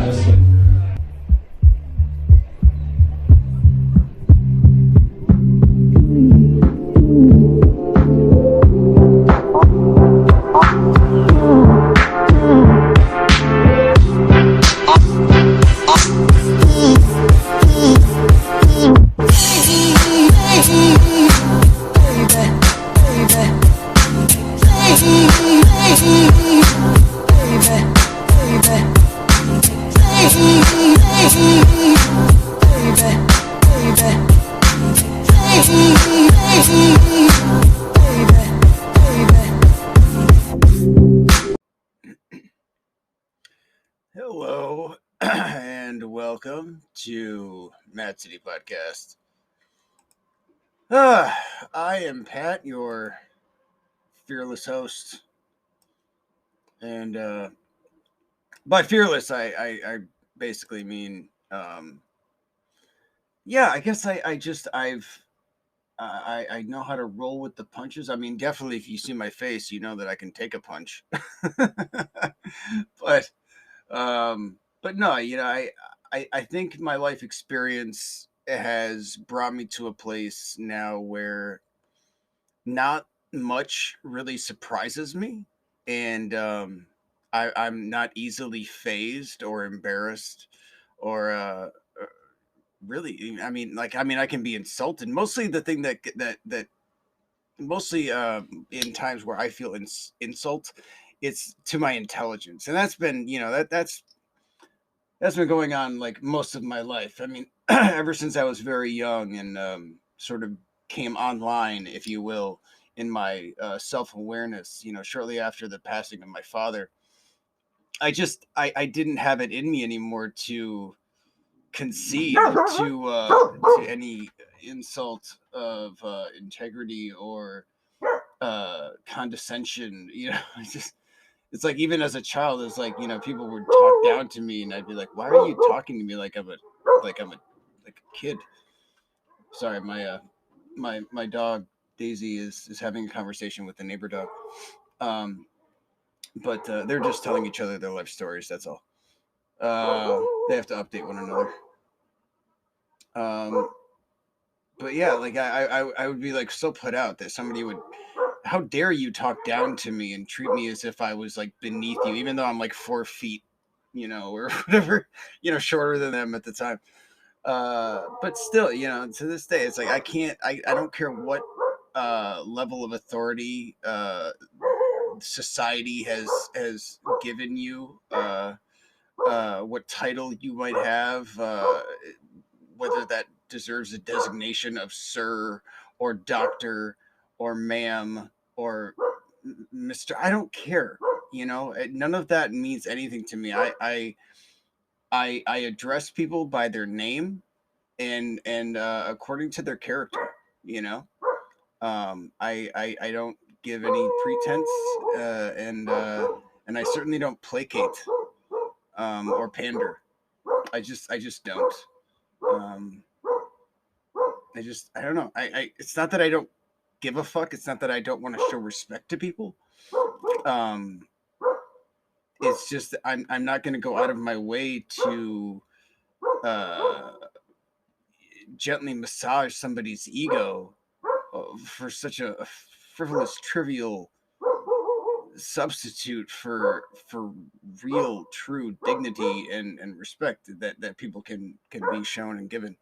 Just kidding. Hello and welcome to Mad City Podcast. I am Pat, your fearless host, and by fearless, I basically mean, I guess I know how to roll with the punches. I mean, definitely, if you see my face, you know that I can take a punch, but no, I think my life experience has brought me to a place now where not much really surprises me, and I'm not easily phased or embarrassed or really. I can be insulted. Mostly the thing that mostly in times where I feel insult, it's to my intelligence, and that's been that's been going on like most of my life. I mean, ever since I was very young and sort of came online, if you will, in my self awareness. Shortly after the passing of my father, I didn't have it in me anymore to concede to any insult of integrity or condescension. It's like, even as a child, it's like, people would talk down to me and I'd be like, why are you talking to me like I'm a kid? Sorry, my dog Daisy is having a conversation with the neighbor dog. Um, but they're just telling each other their life stories. That's all. They have to update one another. Um, but yeah, like I would be like so put out that somebody would, how dare you talk down to me and treat me as if I was like beneath you, even though I'm like 4 feet, or whatever, shorter than them at the time. But still, to this day, it's like I don't care what level of authority society has given you, what title you might have, whether that deserves a designation of sir or doctor or ma'am or Mr. I don't care. None of that means anything to me. I address people by their name and according to their character. I don't give any pretense, and I certainly don't placate or pander. I just don't. Um, I don't know. It's not that I don't give a fuck. It's not that I don't want to show respect to people. Um, it's just that I'm not going to go out of my way to uh, gently massage somebody's ego for such a frivolous, trivial substitute for real, true dignity and respect that people can be shown and given.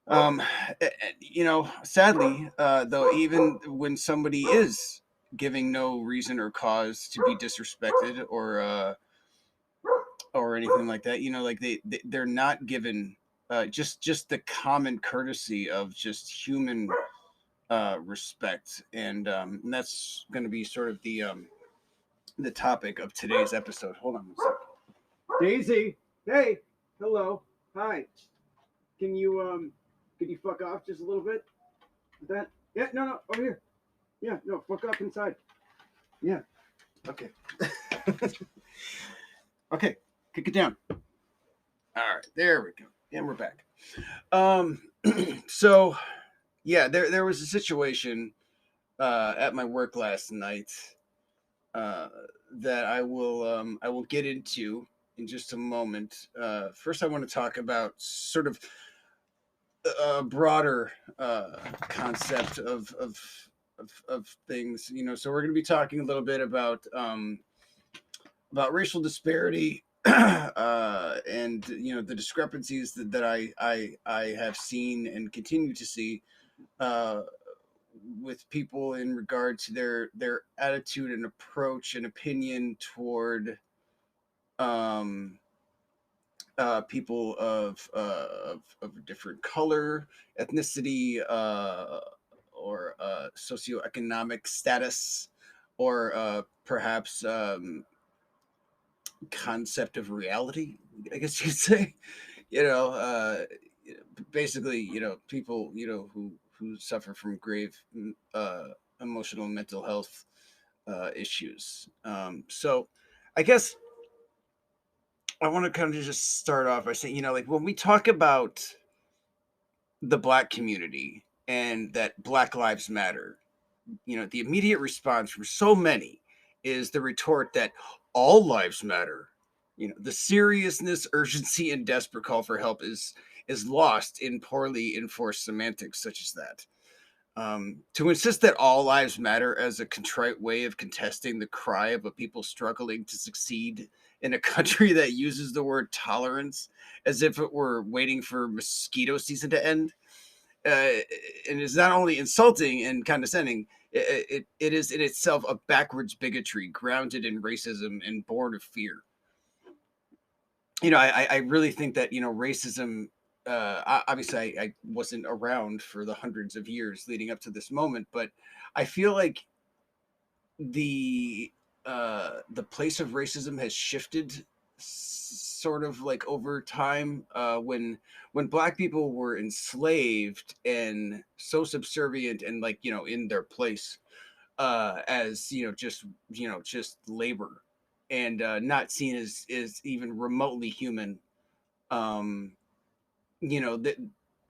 Um, Sadly, though, even when somebody is giving no reason or cause to be disrespected or anything like that, like they're not given just the common courtesy of just human respect, and that's going to be sort of the topic of today's episode. Hold on one second. Daisy, hey, hello, hi. Can you fuck off just a little bit? That? Yeah, no, over here. Yeah, no, fuck off inside. Yeah. Okay. Okay, kick it down. All right, there we go. And we're back. Um, so yeah, there was a situation at my work last night. Uh, that I will get into in just a moment. First, I want to talk about sort of a broader concept of things. So we're going to be talking a little bit about racial disparity and the discrepancies that I have seen and continue to see uh, with people in regard to their attitude and approach and opinion toward um, people of a different color, ethnicity, or socioeconomic status, or perhaps concept of reality, I guess you could say. You know, uh, Basically, people, who suffer from grave uh, emotional and mental health issues. So, I guess I want to kind of just start off by saying, like when we talk about the Black community and that Black Lives Matter, the immediate response from so many is the retort that all lives matter. The seriousness, urgency, and desperate call for help is lost in poorly enforced semantics such as that. To insist that all lives matter as a contrite way of contesting the cry of a people struggling to succeed in a country that uses the word tolerance as if it were waiting for mosquito season to end, and is not only insulting and condescending, it is in itself a backwards bigotry grounded in racism and born of fear. I really think that racism. Obviously, I wasn't around for the hundreds of years leading up to this moment, but I feel like the the place of racism has shifted sort of like over time when Black people were enslaved and so subservient and like in their place as just labor and not seen as even remotely human. um that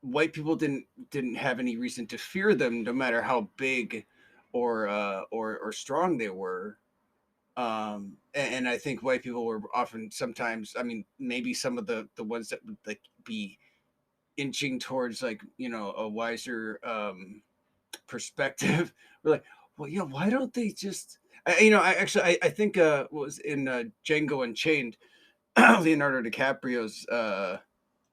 white people didn't have any reason to fear them, no matter how big or strong they were. And I think white people were often sometimes, I mean, maybe some of the ones that would like be inching towards like a wiser perspective were like, well, why don't they just I think was in Django Unchained, Leonardo DiCaprio's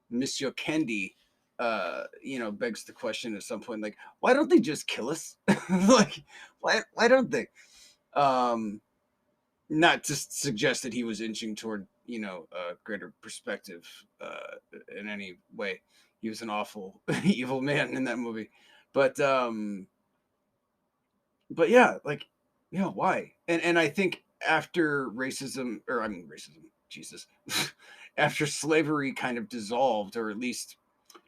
Monsieur Kendi, begs the question at some point, like, why don't they just kill us? Like, why don't they? Um, Not to suggest that he was inching toward, a greater perspective in any way. He was an awful, evil man in that movie. But, but yeah, like, why? And I think after racism, or I mean, racism, Jesus, after slavery kind of dissolved, or at least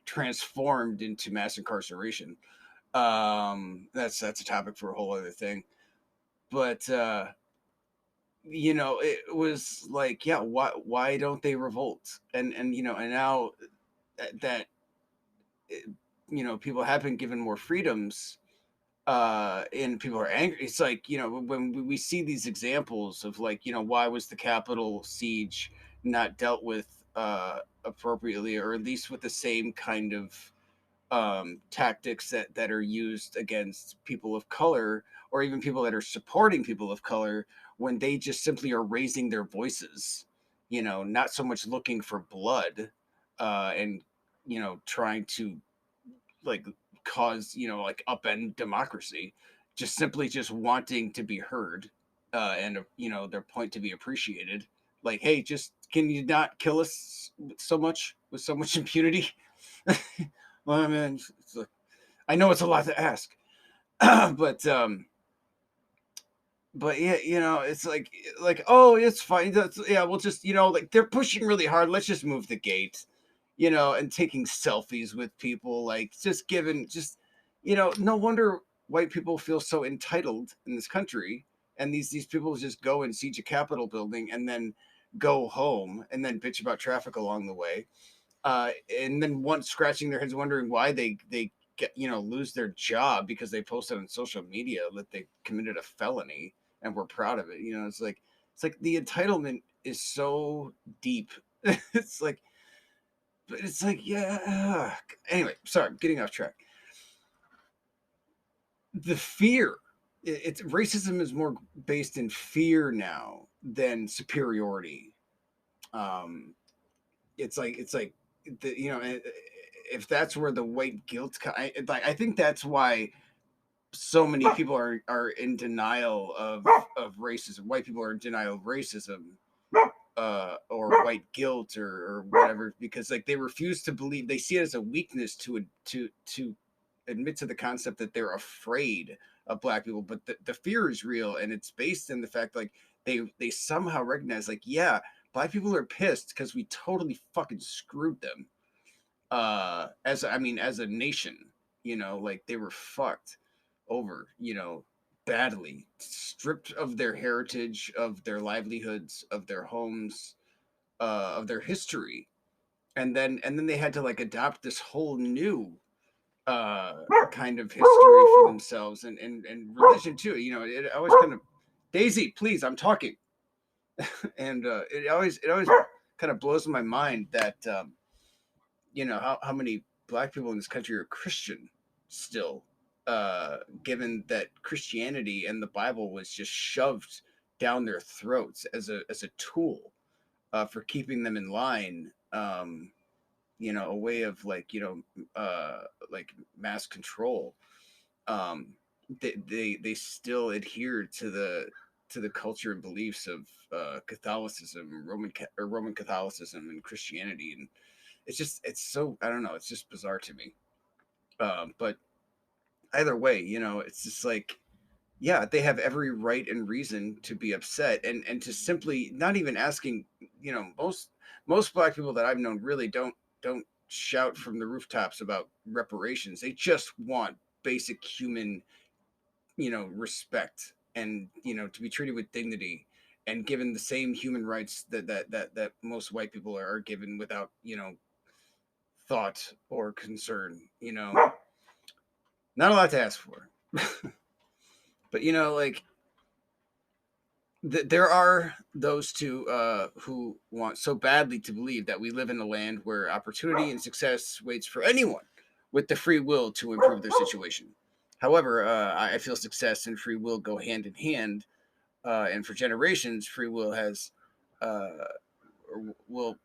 transformed into mass incarceration. That's a topic for a whole other thing. But it was like, yeah, why don't they revolt? And now that people have been given more freedoms, and people are angry. It's like when we see these examples of like why was the Capitol siege not dealt with appropriately, or at least with the same kind of tactics that are used against people of color, or even people that are supporting people of color, when they just simply are raising their voices, not so much looking for blood, and trying to like cause like upend democracy, just simply just wanting to be heard, and their point to be appreciated. Like, hey, just can you not kill us with so much impunity? Well, I mean, like, I know it's a lot to ask, but yeah, it's like, oh, it's fine. Yeah, we'll just like they're pushing really hard. Let's just move the gate, and taking selfies with people, like just giving just no wonder white people feel so entitled in this country, and these people just go and siege a Capitol building and then go home and then bitch about traffic along the way, and then once scratching their heads wondering why they get lose their job because they posted on social media that they committed a felony and we're proud of it. It's like It's like the entitlement is so deep. It's like, but it's like, yeah. Anyway, sorry, I'm getting off track. The fear, it's racism is more based in fear now than superiority. Um, it's like if that's where the white guilt, I think that's why so many people are in denial of racism. White people are in denial of racism, or white guilt, or whatever, because like they refuse to believe. They see it as a weakness to admit to the concept that they're afraid of black people, but the fear is real, and it's based in the fact like they somehow recognize like, yeah, black people are pissed because we totally fucking screwed them, as a nation, like they were fucked over, badly, stripped of their heritage, of their livelihoods, of their homes, of their history, and then they had to like adopt this whole new kind of history for themselves, and religion too. It always kind of, Daisy, please, I'm talking. And it always kind of blows my mind that how many black people in this country are Christian still, given that Christianity and the Bible was just shoved down their throats as a tool, for keeping them in line, a way of like mass control. um they still adhere to the culture and beliefs of Catholicism, Roman Catholicism, and Christianity. And it's so, I don't know, it's just bizarre to me. But either way, it's just like, yeah, they have every right and reason to be upset, and to simply not even asking. Most black people that I've known really don't shout from the rooftops about reparations. They just want basic human, respect, and to be treated with dignity, and given the same human rights that most white people are given, without thought or concern. Not a lot to ask for. But like, there are those who want so badly to believe that we live in a land where opportunity and success waits for anyone with the free will to improve their situation. However, I feel success and free will go hand in hand, and for generations, free will has uh, will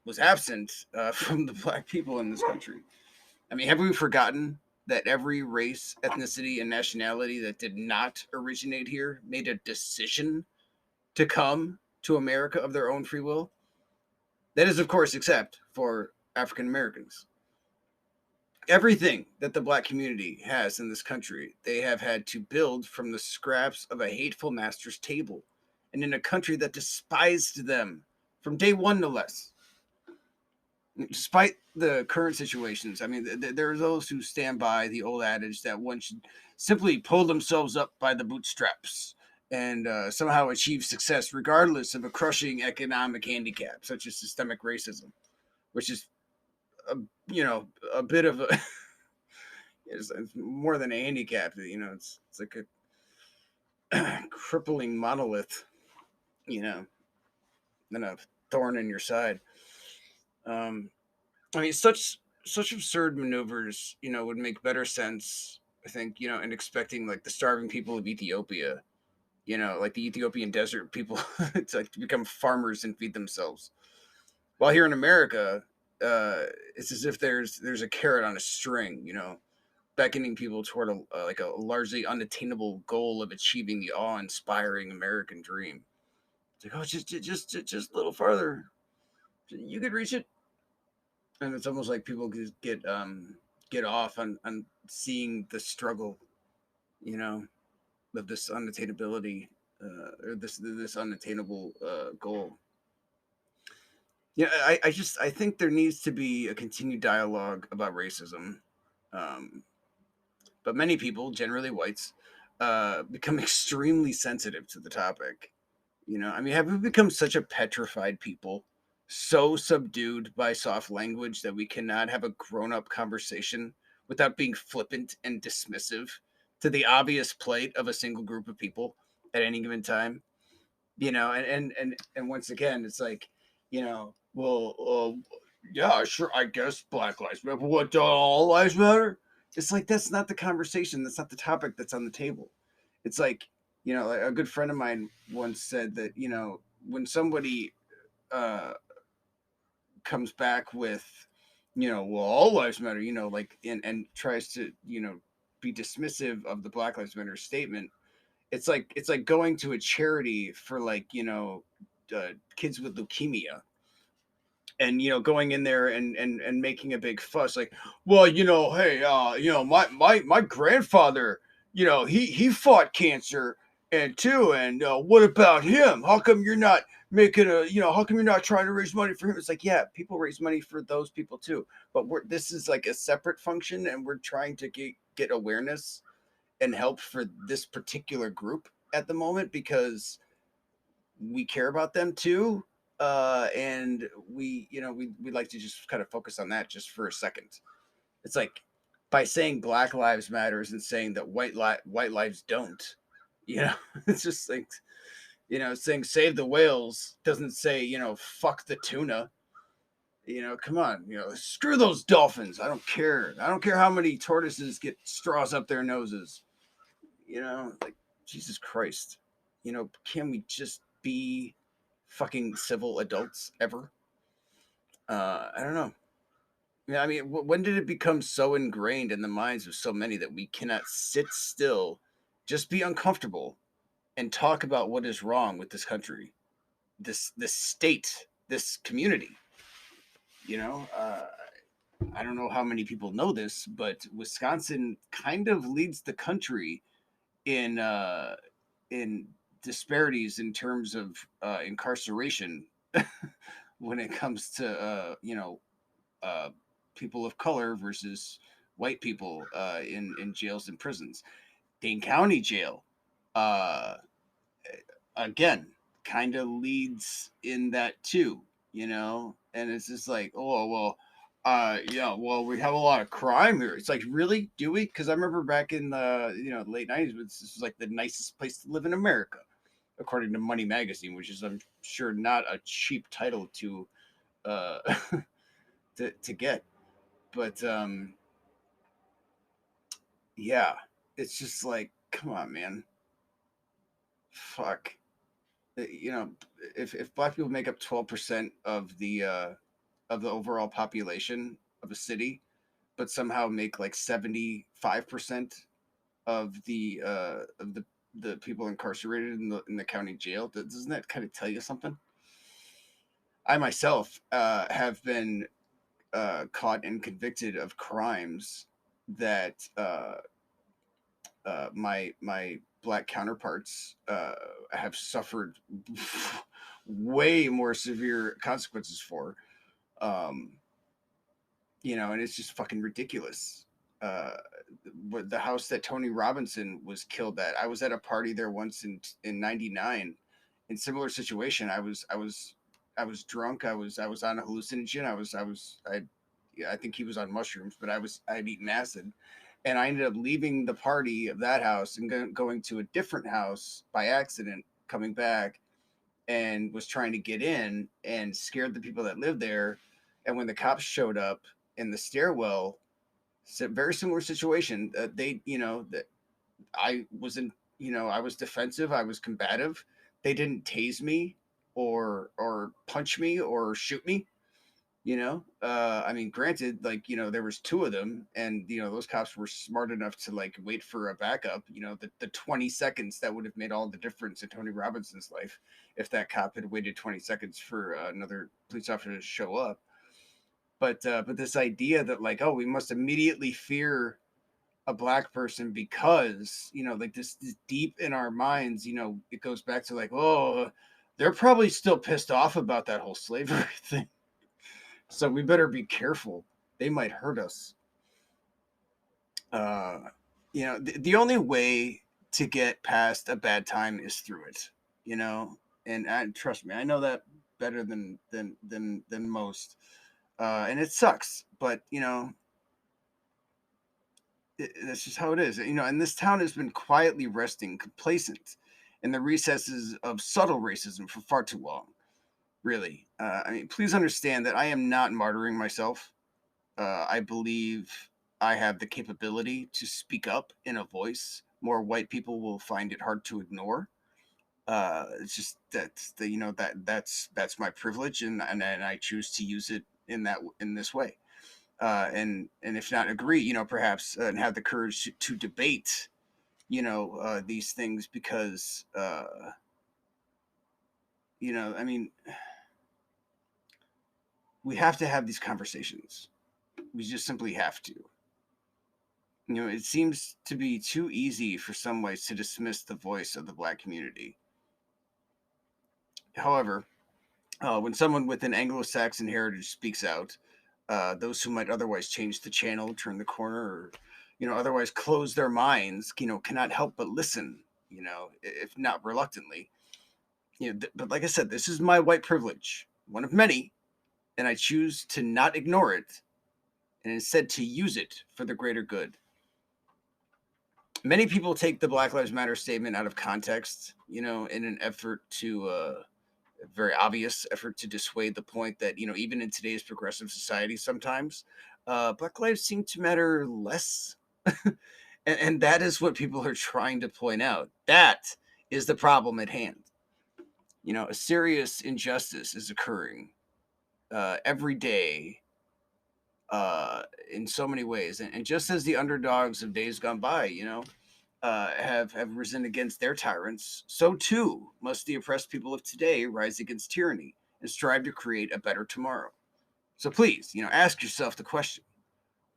was absent, from the black people in this country. I mean, have we forgotten that every race, ethnicity, and nationality that did not originate here made a decision to come to America of their own free will? That is, of course, except for African Americans. Everything that the black community has in this country, they have had to build from the scraps of a hateful master's table, and in a country that despised them from day one, no less. Despite the current situations, I mean, there are those who stand by the old adage that one should simply pull themselves up by the bootstraps and somehow achieve success regardless of a crushing economic handicap, such as systemic racism, which is a, a bit of a it's more than a handicap. It's like a crippling monolith, you know, than a thorn in your side. Um, I mean, such absurd maneuvers, would make better sense, I think, in expecting like the starving people of Ethiopia, like the Ethiopian desert people, to like to become farmers and feed themselves. While here in America, it's as if there's a carrot on a string, beckoning people toward like a largely unattainable goal of achieving the awe-inspiring American dream. It's like, oh, just a little farther, you could reach it. And it's almost like people get off on seeing the struggle, you know, of this unattainability, or this unattainable goal. Yeah, I think there needs to be a continued dialogue about racism, um, but many people, generally whites, become extremely sensitive to the topic. I mean, have we become such a petrified people, so subdued by soft language that we cannot have a grown up conversation without being flippant and dismissive to the obvious plight of a single group of people at any given time? And once again, it's like, well, yeah, sure, I guess Black Lives Matter. But what, do all lives matter? It's like that's not the conversation. That's not the topic that's on the table. It's like, like a good friend of mine once said that, when somebody uh, comes back with, well, all lives matter, like, and tries to, be dismissive of the Black Lives Matter statement. It's like going to a charity for, like, kids with leukemia, and going in there and making a big fuss, like, well, hey, my grandfather, he fought cancer and too, and what about him? How come you're not making how come you're not trying to raise money for him? It's like, yeah, people raise money for those people too, but this is like a separate function, and we're trying to get awareness and help for this particular group at the moment, because we care about them too. And we like to just kind of focus on that just for a second. It's like, by saying Black Lives Matters and saying that white lives don't, it's just like, saying save the whales doesn't say, fuck the tuna. Come on, screw those dolphins. I don't care how many tortoises get straws up their noses. Like, Jesus Christ. Can we just be fucking civil adults ever? I don't know. Yeah, I mean, when did it become so ingrained in the minds of so many that we cannot sit still, just be uncomfortable, and talk about what is wrong with this country, this state, this community? You know, uh, I don't know how many people know this, but Wisconsin kind of leads the country in in disparities in terms of incarceration when it comes to uh, people of color versus white people in jails and prisons. Dane County Jail, uh, again, kind of leads in that too, and it's just like, oh well. Yeah, well, we have a lot of crime here. It's like, really, do we? Because I remember back in the late '90s, this was like the nicest place to live in America, according to Money Magazine, which is, I'm sure, not a cheap title to uh, to get. But yeah, it's just like, come on, man, fuck. You know, if black people make up 12% of the overall population of a city, but somehow make like 75% of the people incarcerated in the county jail, doesn't that kind of tell you something? I myself have been caught and convicted of crimes that my black counterparts have suffered way more severe consequences for. Um, and it's just fucking ridiculous. Uh, the house that Tony Robinson was killed at, I was at a party there once in '99, in similar situation. I was drunk. I was on a hallucinogen. I think he was on mushrooms, but I'd eaten acid, and I ended up leaving the party of that house and going to a different house by accident, coming back, and was trying to get in and scared the people that lived there. And when the cops showed up in the stairwell, very similar situation. They, that I was in, I was defensive. I was combative. They didn't tase me or punch me or shoot me. I mean, granted, like, there was two of them, and those cops were smart enough to, like, wait for a backup. The 20 seconds that would have made all the difference in Tony Robinson's life, if that cop had waited 20 seconds for another police officer to show up. But this idea that, like, oh, we must immediately fear a black person because, like, this deep in our minds, it goes back to, like, oh, they're probably still pissed off about that whole slavery thing, so we better be careful. They might hurt us. uh the only way to get past a bad time is through it. And trust me, I know that better than most. And it sucks, but that's just how it is. And this town has been quietly resting, complacent, in the recesses of subtle racism for far too long. Really, I mean, please understand that I am not martyring myself. I believe I have the capability to speak up in a voice more white people will find it hard to ignore. It's just that's the that's my privilege, and I choose to use it in this way. And if not agree, perhaps and have the courage to debate, these things because I mean, we have to have these conversations. We just simply have to. It seems to be too easy for some whites to dismiss the voice of the black community. However, when someone with an Anglo-Saxon heritage speaks out, those who might otherwise change the channel, turn the corner, or otherwise close their minds, cannot help but listen. If not reluctantly. But like I said, this is my white privilege, one of many, and I choose to not ignore it, and instead to use it for the greater good. Many people take the Black Lives Matter statement out of context, in an effort to a very obvious effort to dissuade the point that even in today's progressive society, sometimes Black lives seem to matter less, and that is what people are trying to point out. That is the problem at hand. A serious injustice is occurring every day in so many ways, and just as the underdogs of days gone by, have risen against their tyrants, so too must the oppressed people of today rise against tyranny and strive to create a better tomorrow. So please, ask yourself the question: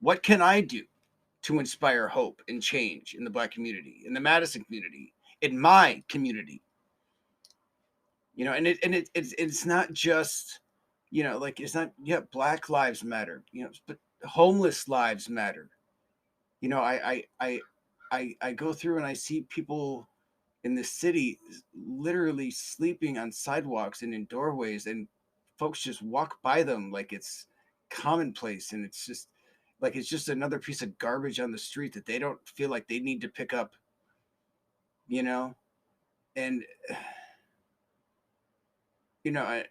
what can I do to inspire hope and change in the Black community, in the Madison community, in my community? It's not just like it's not Black lives matter, but homeless lives matter. I go through and I see people in the city literally sleeping on sidewalks and in doorways, and folks just walk by them like it's commonplace, and it's just like it's just another piece of garbage on the street that they don't feel like they need to pick up, you know and I,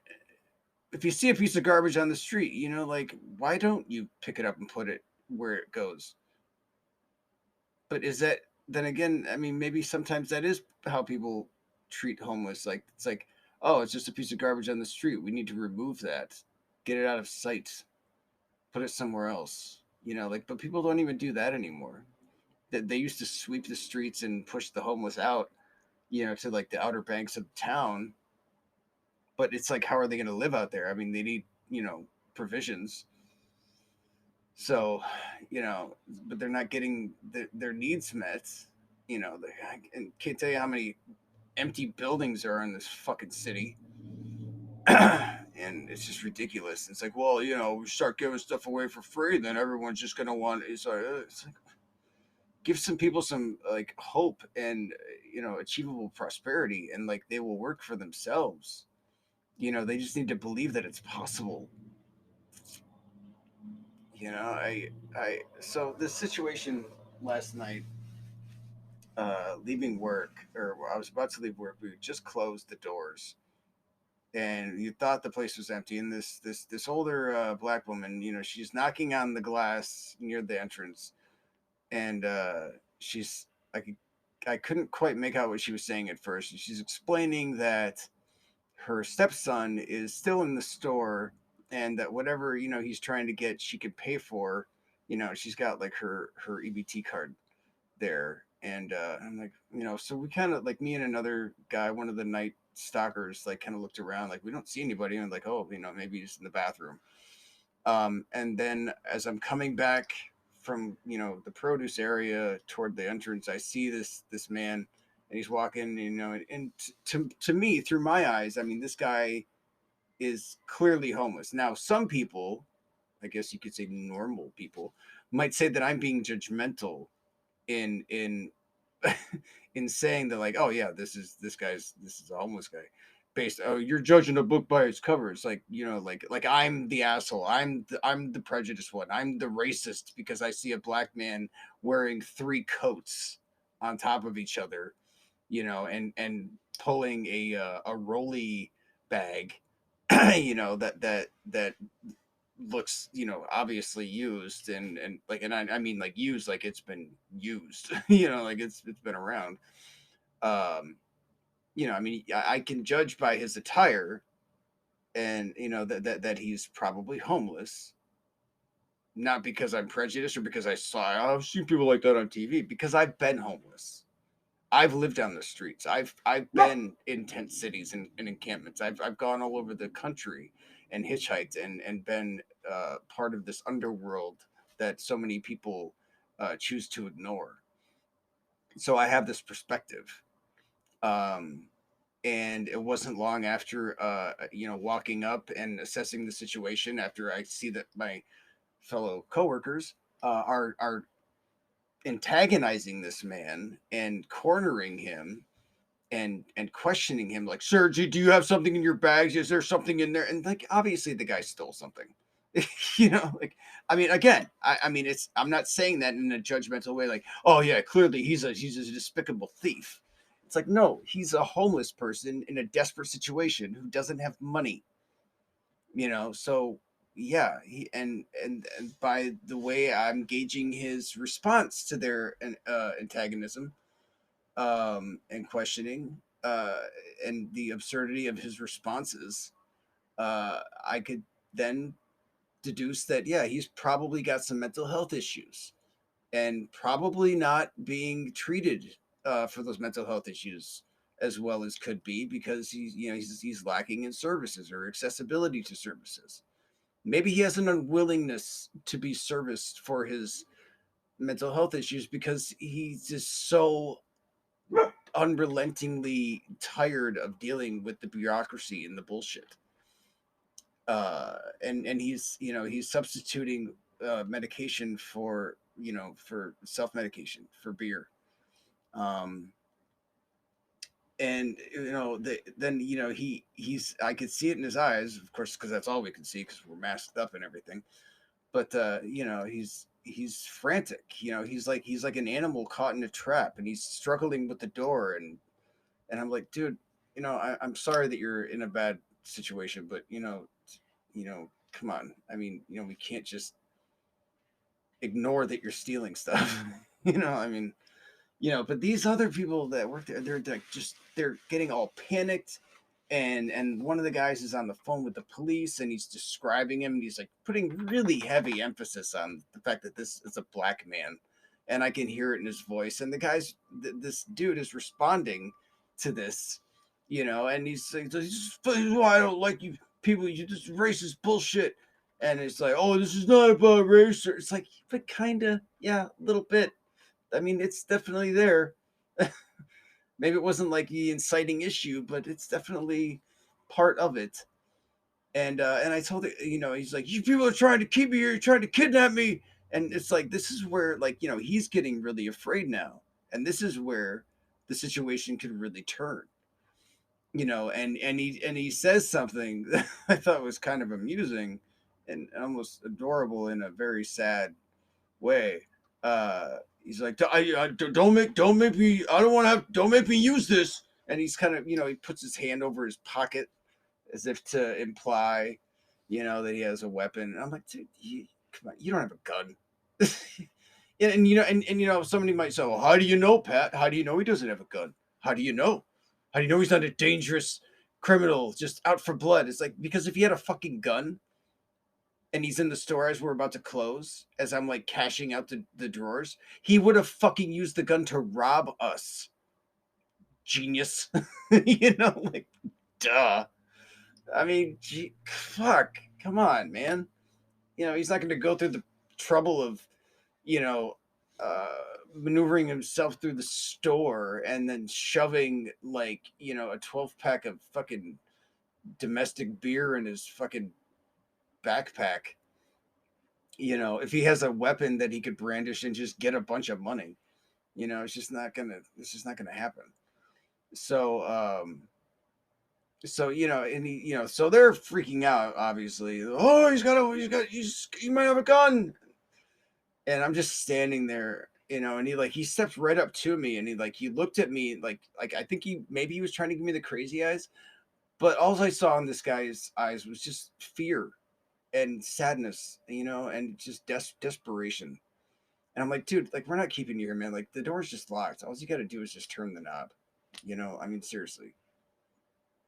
if you see a piece of garbage on the street, like, why don't you pick it up and put it where it goes? But is that, then again, I mean, maybe sometimes that is how people treat homeless. Like, it's like, oh, it's just a piece of garbage on the street. We need to remove that, get it out of sight, put it somewhere else. Like, but people don't even do that anymore. They used to sweep the streets and push the homeless out, to like the outer banks of town. But it's like, how are they going to live out there? I mean, they need, provisions. So, but they're not getting their needs met. I can't tell you how many empty buildings there are in this fucking city. And it's just ridiculous. It's like, well, we start giving stuff away for free, then everyone's just gonna want. It's like give some people some like hope and achievable prosperity, and like they will work for themselves. They just need to believe that it's possible. So this situation last night, leaving work, or I was about to leave work, we just closed the doors, and you thought the place was empty, and this older Black woman, she's knocking on the glass near the entrance, and she's I couldn't quite make out what she was saying at first, and she's explaining that her stepson is still in the store, and that whatever he's trying to get, she could pay for. She's got like her EBT card there, and I'm like, so we kind of like, me and another guy, one of the night stalkers, like kind of looked around, like we don't see anybody, and like, oh, maybe he's in the bathroom. And then as I'm coming back from the produce area toward the entrance, I see this man, and he's walking, and to me, through my eyes, I mean, this guy is clearly homeless. Now, some people, I guess you could say normal people, might say that I'm being judgmental in in saying that, like, oh yeah, this is a homeless guy, based, oh, you're judging a book by its cover. It's like, like I'm the asshole, I'm the prejudiced one, I'm the racist because I see a Black man wearing three coats on top of each other, and pulling a rolly bag, that looks, obviously used, and like, and I mean like used, like it's been used, like it's been around. Um, I mean, I can judge by his attire, and that he's probably homeless, not because I'm prejudiced or because I've seen people like that on TV, because I've been homeless. I've lived on the streets. I've been in tent cities and encampments. I've gone all over the country and hitchhiked and been part of this underworld that so many people choose to ignore. So I have this perspective. Um, and it wasn't long after walking up and assessing the situation, after I see that my fellow coworkers are antagonizing this man and cornering him and questioning him, like, sir, do you have something in your bags? Is there something in there? And like, obviously the guy stole something. Like, I mean, again, I mean, I'm not saying that in a judgmental way, like, oh yeah, clearly he's a despicable thief. It's like, no, he's a homeless person in a desperate situation who doesn't have money. So yeah, and by the way I'm gauging his response to their antagonism, and questioning, and the absurdity of his responses, I could then deduce that, yeah, he's probably got some mental health issues and probably not being treated for those mental health issues as well as could be, because he's lacking in services or accessibility to services. Maybe he has an unwillingness to be serviced for his mental health issues because he's just so unrelentingly tired of dealing with the bureaucracy and the bullshit. And he's substituting medication for self medication for beer. Um, and then he's I could see it in his eyes, of course, because that's all we can see because we're masked up and everything. But he's frantic. He's like an animal caught in a trap, and he's struggling with the door. And I'm like, dude, I'm sorry that you're in a bad situation, but come on. I mean, we can't just ignore that you're stealing stuff. I mean, but these other people that work there, they're like, they're getting all panicked. And one of the guys is on the phone with the police, and he's describing him, and he's like putting really heavy emphasis on the fact that this is a black man, and I can hear it in his voice. And this dude is responding to this, and he's like, this is why I don't like you people, you just racist bullshit. And it's like, oh, this is not about race. Or it's like, but kinda, yeah, a little bit. I mean, it's definitely there. Maybe it wasn't like the inciting issue, but it's definitely part of it. And I told it, he's like, you people are trying to keep me here, you're trying to kidnap me. And it's like, this is where, like, he's getting really afraid now. And this is where the situation could really turn. And he says something that I thought was kind of amusing and almost adorable in a very sad way. He's like, don't make me. I don't want to have. Don't make me use this. And he's kind of, he puts his hand over his pocket as if to imply, that he has a weapon. And I'm like, dude, come on, you don't have a gun. And somebody might say, well, how do you know, Pat? How do you know he doesn't have a gun? How do you know? How do you know he's not a dangerous criminal just out for blood? It's like, because if he had a fucking gun and he's in the store as we're about to close, as I'm like cashing out the drawers, he would have fucking used the gun to rob us. Genius. Like, duh. I mean, fuck. Come on, man. He's not going to go through the trouble of, you know, uh, maneuvering himself through the store and then shoving, like, a 12 pack of fucking domestic beer in his fucking backpack. If he has a weapon that he could brandish and just get a bunch of money, it's just not gonna happen. So, and so they're freaking out, obviously. Oh, he might have a gun. And I'm just standing there, and he stepped right up to me, and he looked at me like I think he was trying to give me the crazy eyes, but all I saw in this guy's eyes was just fear and sadness, and just desperation. And I'm like, dude, like, we're not keeping you here, man. Like, the door's just locked. All you got to do is just turn the knob. I mean, seriously.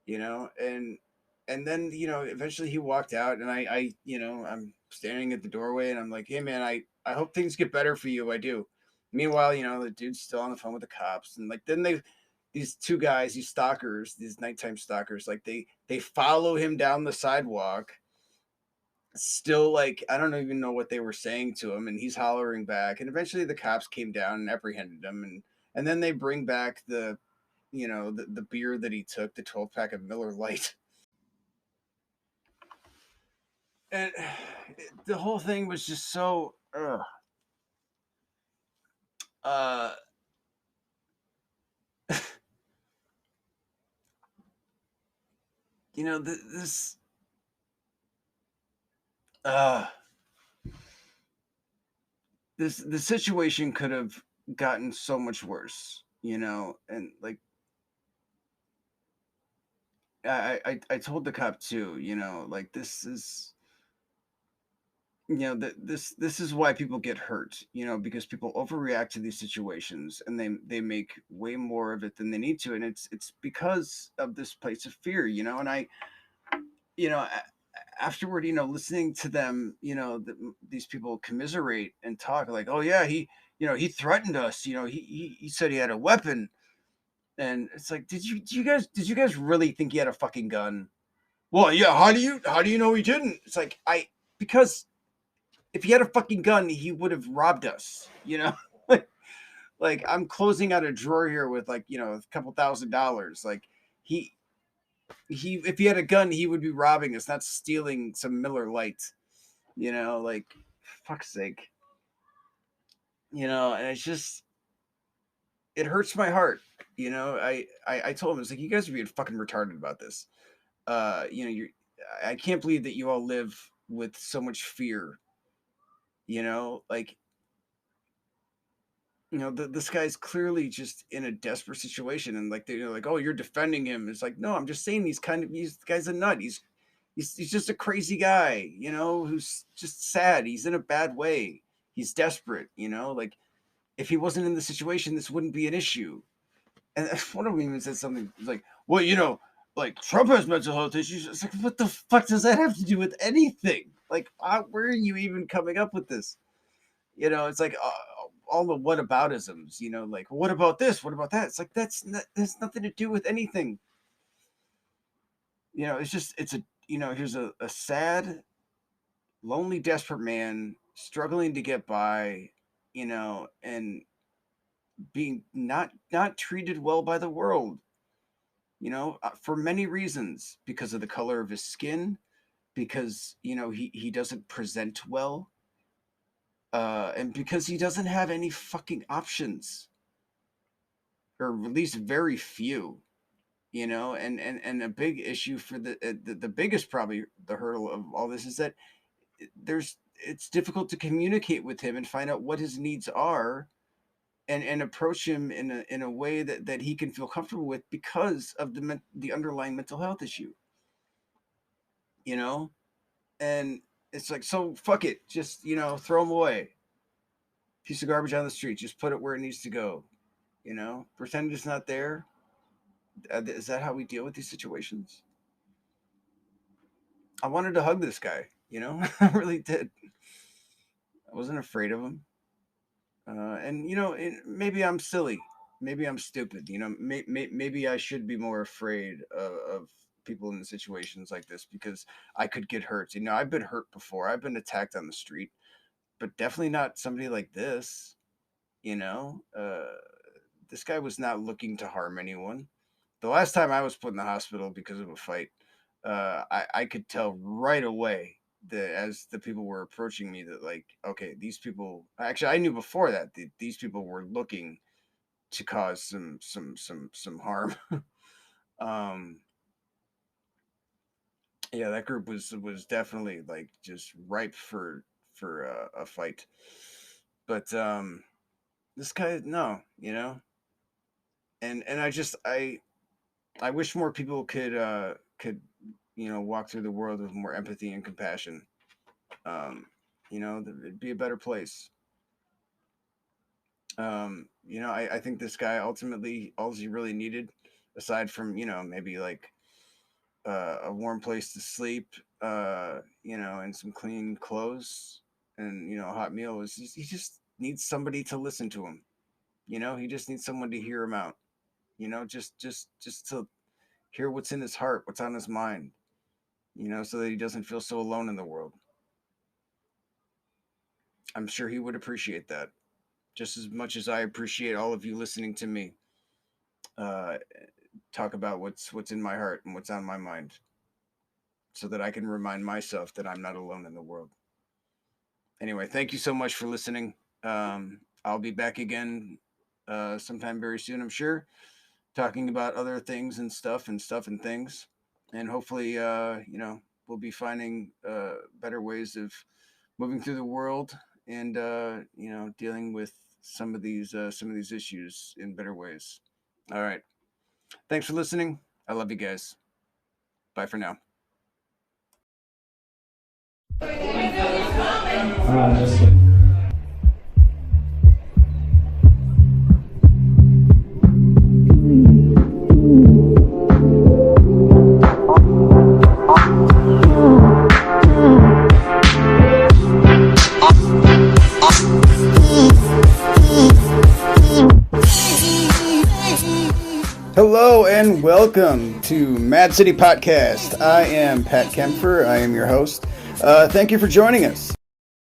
And then eventually he walked out, and I'm standing at the doorway, and I'm like, hey, man, I hope things get better for you. I do. Meanwhile, the dude's still on the phone with the cops, and like then these two guys, these stalkers, these nighttime stalkers, like they follow him down the sidewalk, still, like, I don't even know what they were saying to him, and he's hollering back, and eventually the cops came down and apprehended him, and then they bring back the beer that he took, the 12-pack of Miller Lite. And the whole thing was just so uh this uh the situation could have gotten so much worse, and like I told the cop too, like, this is this is why people get hurt, because people overreact to these situations, and they make way more of it than they need to, and it's because of this place of fear, and I you know afterward, listening to them, these people commiserate and talk like, oh yeah, he threatened us, he said he had a weapon. And it's like, did you guys really think he had a fucking gun? Well, yeah, how do you know he didn't? It's like, because if he had a fucking gun, he would have robbed us, like, I'm closing out a drawer here with, like, a couple $1,000. Like, he if he had a gun, he would be robbing us, not stealing some Miller Lite, like, fuck's sake. And it's just, it hurts my heart. I told him, it's like, you guys are being fucking retarded about this. You're I can't believe that you all live with so much fear, like, this guy's clearly just in a desperate situation, and like, they're like, oh, you're defending him. It's like, no, I'm just saying he's the guy's a nut. He's just a crazy guy, who's just sad. He's in a bad way. He's desperate, like, if he wasn't in the situation, this wouldn't be an issue. And one of them even said something like, well, like, Trump has mental health issues. It's like, what the fuck does that have to do with anything? Like, where are you even coming up with this? It's like, all the whataboutisms, like, what about this? What about that? It's like, that's nothing to do with anything. It's just, here's a sad, lonely, desperate man struggling to get by, and being not treated well by the world, for many reasons, because of the color of his skin, because he doesn't present well, and because he doesn't have any fucking options, or at least very few. And a big issue for the biggest, probably the hurdle of all this, is that it's difficult to communicate with him and find out what his needs are, and approach him in a way that he can feel comfortable with, because of the underlying mental health issue. you know and it's like, so fuck it, just throw him away. Piece of garbage on the street, just put it where it needs to go. Pretend it's not there. Is that how we deal with these situations? I wanted to hug this guy. I really did. I wasn't afraid of him. And maybe I'm silly, maybe I'm stupid. Maybe I should be more afraid of people in situations like this, because I could get hurt. I've been hurt before. I've been attacked on the street, but definitely not somebody like this. you know uh this guy was not looking to harm anyone. The last time I was put in the hospital because of a fight, I could tell right away that, as the people were approaching me, that, like, okay, these people, actually, I knew before that these people were looking to cause some harm. um yeah, that group was definitely, like, just ripe for a fight. But This guy, no, and I wish more people could walk through the world with more empathy and compassion. Um, it'd be a better place. I think this guy ultimately all he really needed, aside from maybe like a warm place to sleep, and some clean clothes, and a hot meal, is he just needs somebody to listen to him. He just needs someone to hear him out. Just to hear what's in his heart, what's on his mind. So that he doesn't feel so alone in the world. I'm sure he would appreciate that just as much as I appreciate all of you listening to me uh, talk about what's in my heart and what's on my mind, so that I can remind myself that I'm not alone in the world. Anyway, thank you so much for listening. I'll be back again sometime very soon, I'm sure, talking about other things and stuff and things, and hopefully, we'll be finding better ways of moving through the world and dealing with some of these issues in better ways. All right. Thanks for listening. I love you guys. Bye for now. Just like. Hello and welcome to Mad City Podcast. I am Pat Kempfer. I am your host. Thank you for joining us.